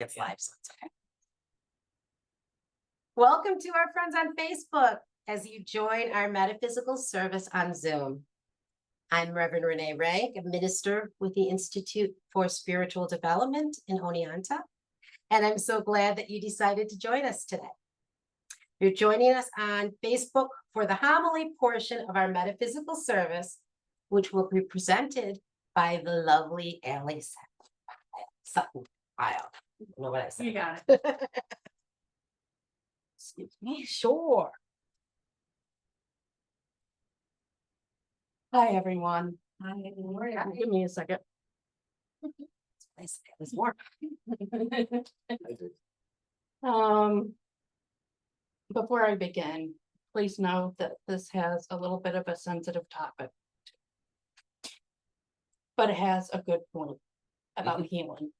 It's live, so it's okay. Welcome to our friends on Facebook as you join our metaphysical service on Zoom. I'm Reverend Renee Ray, a minister with the Institute for Spiritual Development in Oneonta, and I'm so glad that you decided to join us today. You're joining us on Facebook for the homily portion of our metaphysical service, which will be presented by the lovely Allie Sutton. Pyle. I don't know what I said. You got it. Excuse me. Sure. Hi, everyone. Hi. Give me a second. I said it was more. Before I begin, please know that this has a little bit of a sensitive topic, but it has a good point about healing.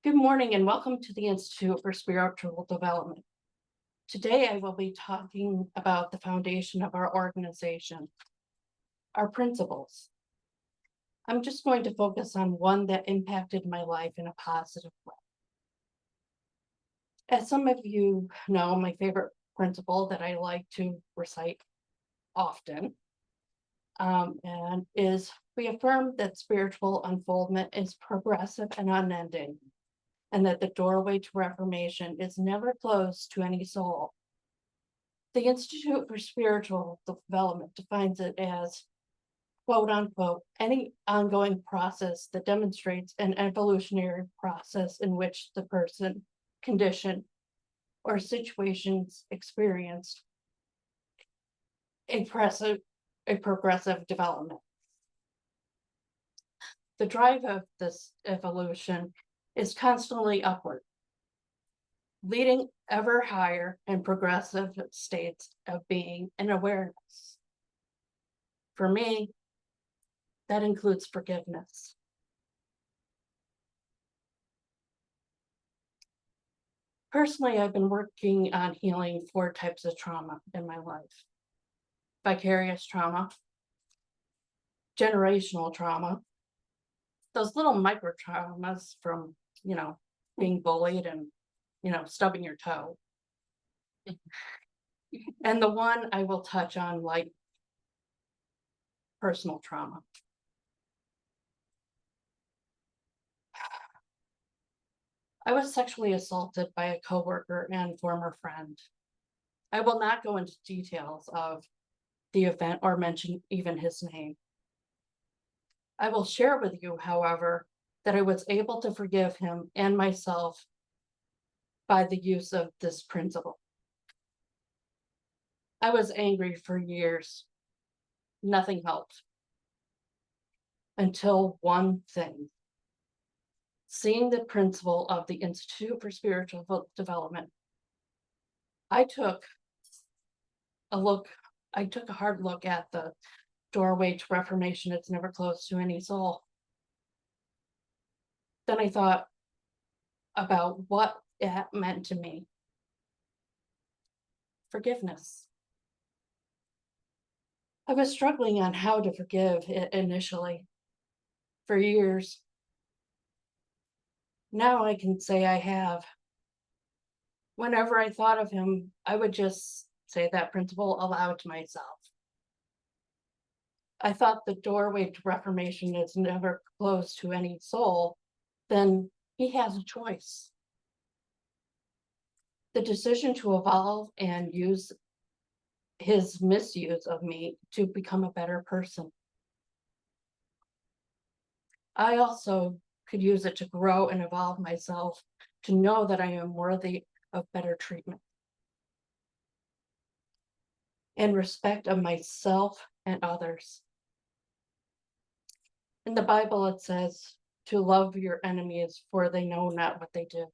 Good morning and welcome to the Institute for Spiritual Development. Today I will be talking about the foundation of our organization, our principles. I'm just going to focus on one that impacted my life in a positive way. As some of you know, my favorite principle that I like to recite often and is we affirm that spiritual unfoldment is progressive and unending, and that the doorway to reformation is never closed to any soul. The Institute for Spiritual Development defines it as, quote unquote, any ongoing process that demonstrates an evolutionary process in which the person, condition, or situations experienced a progressive development. The drive of this evolution is constantly upward, leading ever higher and progressive states of being and awareness. For me, that includes forgiveness. Personally, I've been working on healing 4 types of trauma in my life: vicarious trauma, generational trauma, those little micro traumas from, being bullied and, stubbing your toe. And the one I will touch on, like personal trauma. I was sexually assaulted by a coworker and former friend. I will not go into details of the event or mention even his name. I will share with you, however, that I was able to forgive him and myself by the use of this principle. I was angry for years. Nothing helped. Until one thing. Seeing the principle of the Institute for Spiritual Development, I took a hard look at the doorway to reformation. It's never closed to any soul. Then I thought about what it meant to me. Forgiveness. I was struggling on how to forgive it initially for years. Now I can say I have. Whenever I thought of him, I would just say that principle aloud to myself. I thought the doorway to reformation is never closed to any soul, then he has a choice. The decision to evolve and use his misuse of me to become a better person. I also could use it to grow and evolve myself, to know that I am worthy of better treatment and respect of myself and others. In the Bible, it says to love your enemies, for they know not what they do,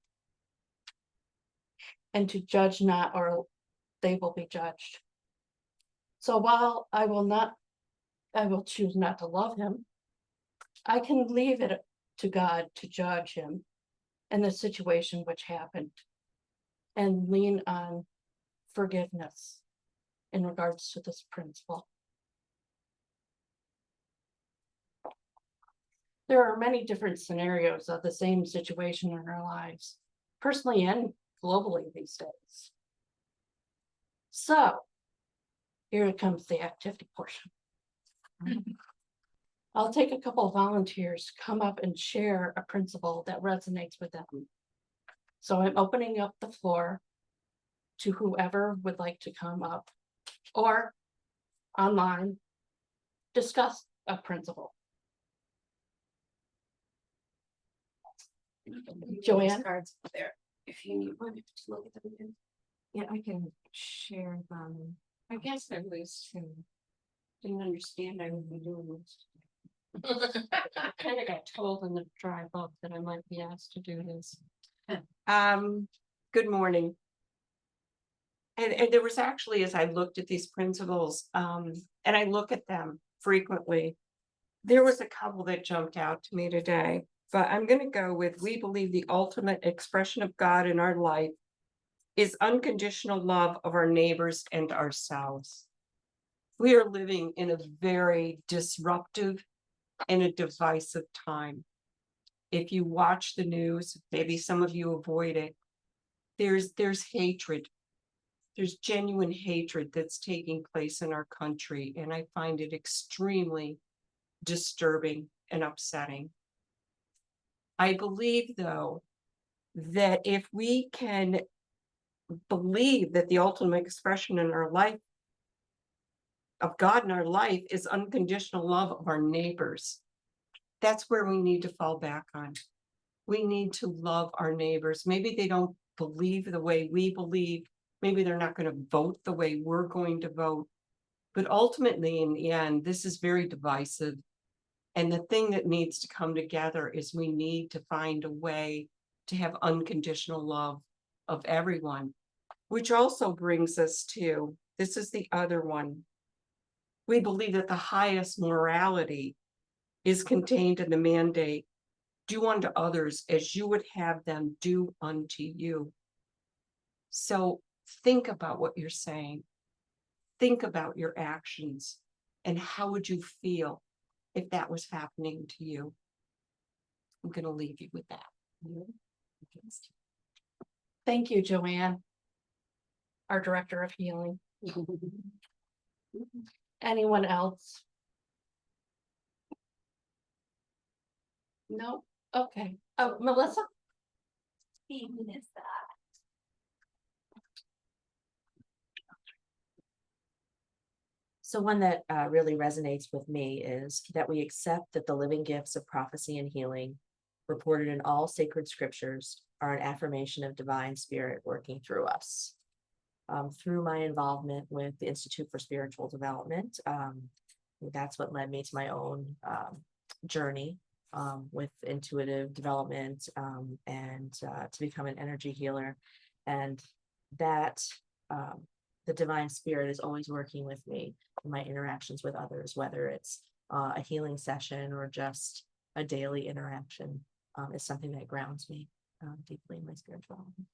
and to judge not, or they will be judged. So while I will choose not to love him, I can leave it to God to judge him and the situation which happened, and lean on forgiveness in regards to this principle. There are many different scenarios of the same situation in our lives, personally and globally these days. So, here comes the activity portion. I'll take a couple of volunteers to come up and share a principle that resonates with them. So I'm opening up the floor to whoever would like to come up or online, discuss a principle. Joanne? Cards there, if you need one, to look at them again. Yeah, I can share them. I guess I was didn't understand I would be doing this. I kind of got told in the drive up that I might be asked to do this. Good morning. And there was actually, as I looked at these principles, and I look at them frequently, there was a couple that jumped out to me today. But I'm going to go with, we believe the ultimate expression of God in our life is unconditional love of our neighbors and ourselves. We are living in a very disruptive and a divisive time. If you watch the news, maybe some of you avoid it, there's hatred. There's genuine hatred that's taking place in our country, and I find it extremely disturbing and upsetting. I believe, though, that if we can believe that the ultimate expression in our life of God in our life is unconditional love of our neighbors, that's where we need to fall back on. We need to love our neighbors. Maybe they don't believe the way we believe. Maybe they're not going to vote the way we're going to vote. But ultimately, in the end, this is very divisive. And the thing that needs to come together is we need to find a way to have unconditional love of everyone, which also brings us to, this is the other one. We believe that the highest morality is contained in the mandate, do unto others as you would have them do unto you. So think about what you're saying. Think about your actions and how would you feel if that was happening to you. I'm going to leave you with that. Thank you, Joanne, our Director of Healing. Anyone else? No? Okay. Oh, Melissa? So one that really resonates with me is that we accept that the living gifts of prophecy and healing reported in all sacred scriptures are an affirmation of divine spirit working through us. Through my involvement with the Institute for Spiritual Development, that's what led me to my own journey with intuitive development and to become an energy healer. And that the divine spirit is always working with me in my interactions with others, whether it's a healing session or just a daily interaction, is something that grounds me deeply in my spirituality.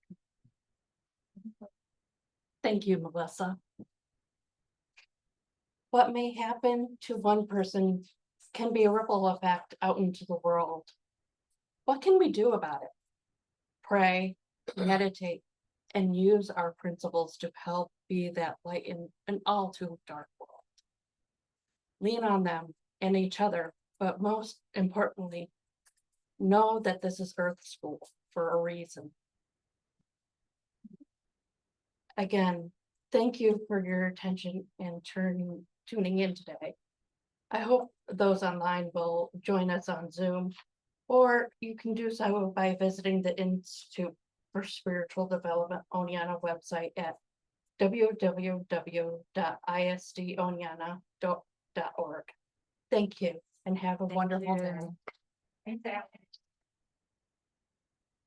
Thank you, Melissa. What may happen to one person can be a ripple effect out into the world. What can we do about it? Pray, meditate, and use our principles to help be that light in an all too dark world. Lean on them and each other, but most importantly, know that this is Earth School for a reason. Again, thank you for your attention and tuning in today. I hope those online will join us on Zoom, or you can do so by visiting the Institute for Spiritual Development Oneonta website at www.isdoneonta.org. Thank you and have a wonderful day. Exactly.